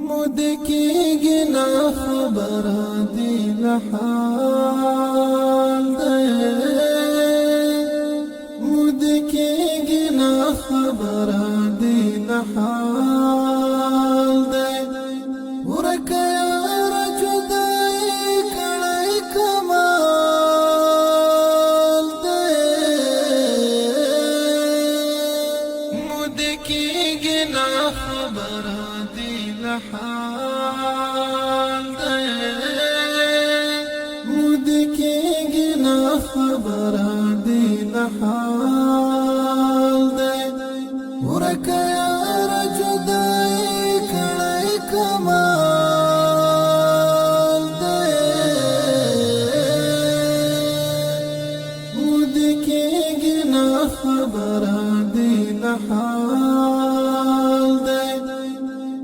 مود کېږي نا خبره دی له حال دی مود کېږي نا خبره دی له حال دی ورکه یاره جدایي کړی کمال دی مود کېږي نا خبره دی له حال دی مود کېږي نا خبره دی له حال دی ورکه یاره جدایي کړی کمال دی مود کېږي نا خبره دی له حال دی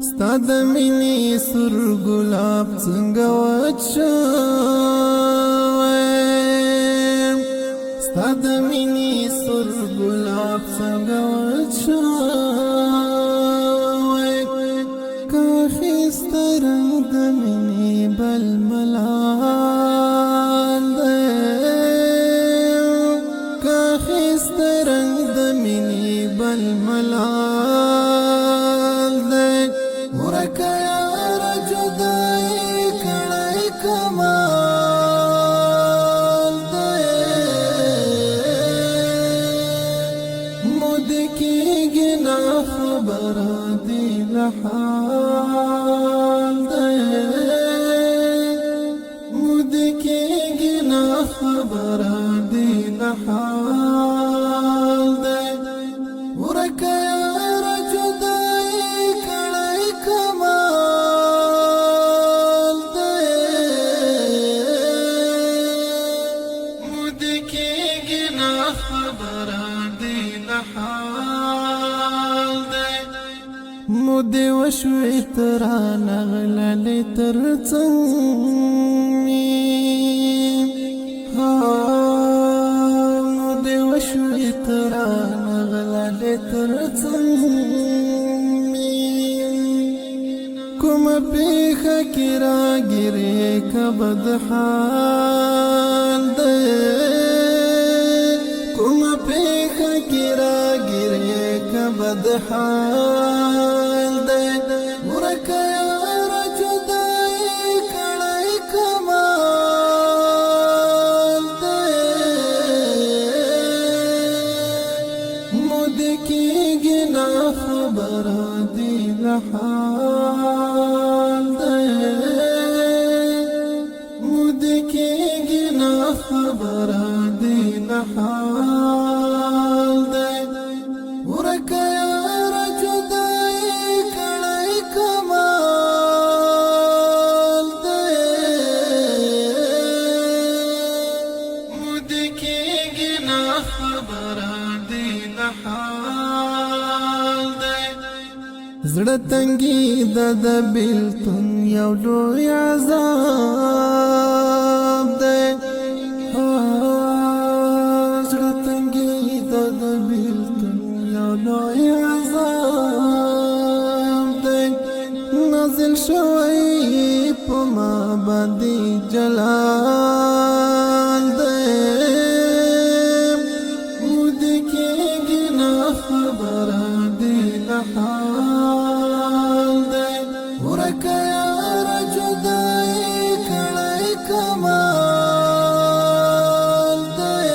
ستا د مینې سور ګلاب څنګه وچ شوی ستا د مینې سور ګلاب څنګه وچ شوی کاخیسته رنګ د مینې بل ملال دی کاخیسته رنګ د مینې بل ملال دی ورکه یاره جدایي کړی کمال دی مود کېږي نا خبره دی له حال دی مود کېږي نا خبره دی له حال دی ورکه یاره جدایي کړی کمال دی مود کېږي نا خبره دی له حال دی مود وشوې ترانه غللې تر څنګ مود وشوې ترانه غللې تر څنګ کوم پیخه کې راګیرې کبد حال دی کوم پیخه کې راګیرې کبد حال دی ورکه یاره جدایي کړی کمال دی مود کېږي نا خبره دی له حال دی مود کېږي نا خبره دی له حال دی ورکه یاره جدایي کړی کمال دی مود کېږي نا خبره دی له حال دی زړه تنګي د بیلتون یو لوی عذاب دی زړه تنګي د بیلتون یو لوی عذاب دی نازل شوی په ما باندې جلال دی مود کېږي نا خبره دی له حال دی ورکه یاره جدایي کړی کمال دی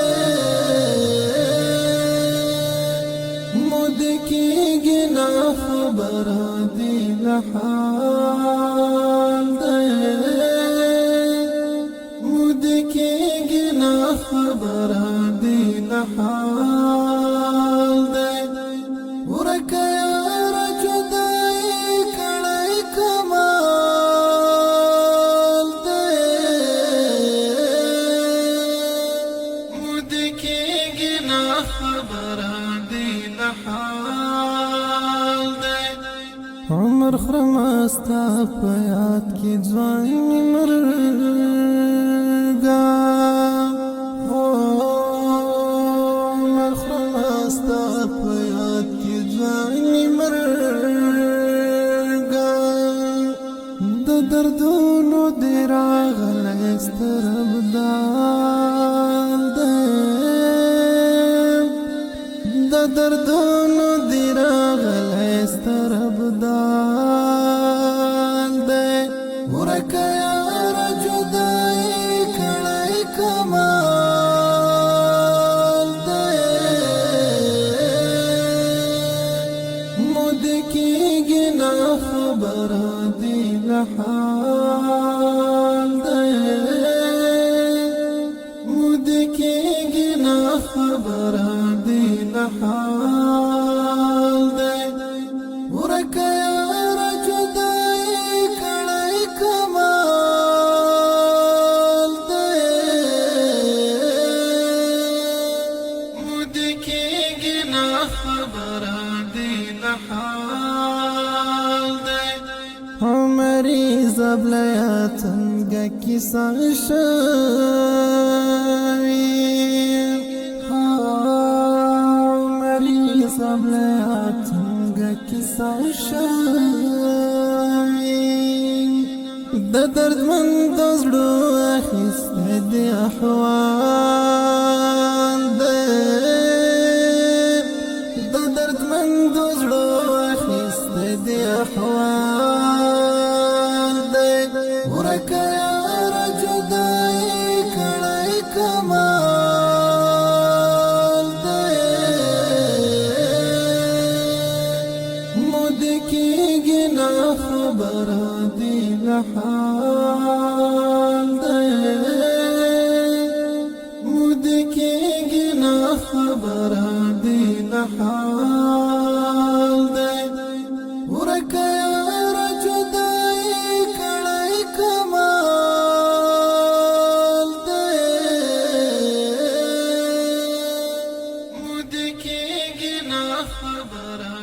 مود کېږي نا خبره دی له حال دی مود کېږي نا خبره دی له حال دی ورکه یاره جدایي کړی کمال دی مود کېږي نا خبره دی له حال دی عمر خرم ستا په یاد کې ځوان مرګا عمر خرم ستا په یاد کې ځوان مرګا دردونو دی راغلی ستر ابدال دی د دردونو دی راغلی ستر ابدال دی ورکه یار جدائی کړی کمال دی مود کېږي نا خبره دی له حال دی مود کېږي نا خبره دی له حال دی ورکه یار جدائی کړی کمال دی مود کېږي نا خبره دی له حال دی مریض ابلیا څنګه کیسه شوي مریض ابلیا څنګه کیسه شوي د دردمند زړه اخیستی دی احوال دی د دردمند زړه اخیستی دی احوال دی ورکه یار جدائی کړی کمال دی مود کېږي نا خبره دی له حال دی مود کېږي نا خبره دی له حال دی ورکه یار جدائی کړی کمال دی مود کېږي نا خبره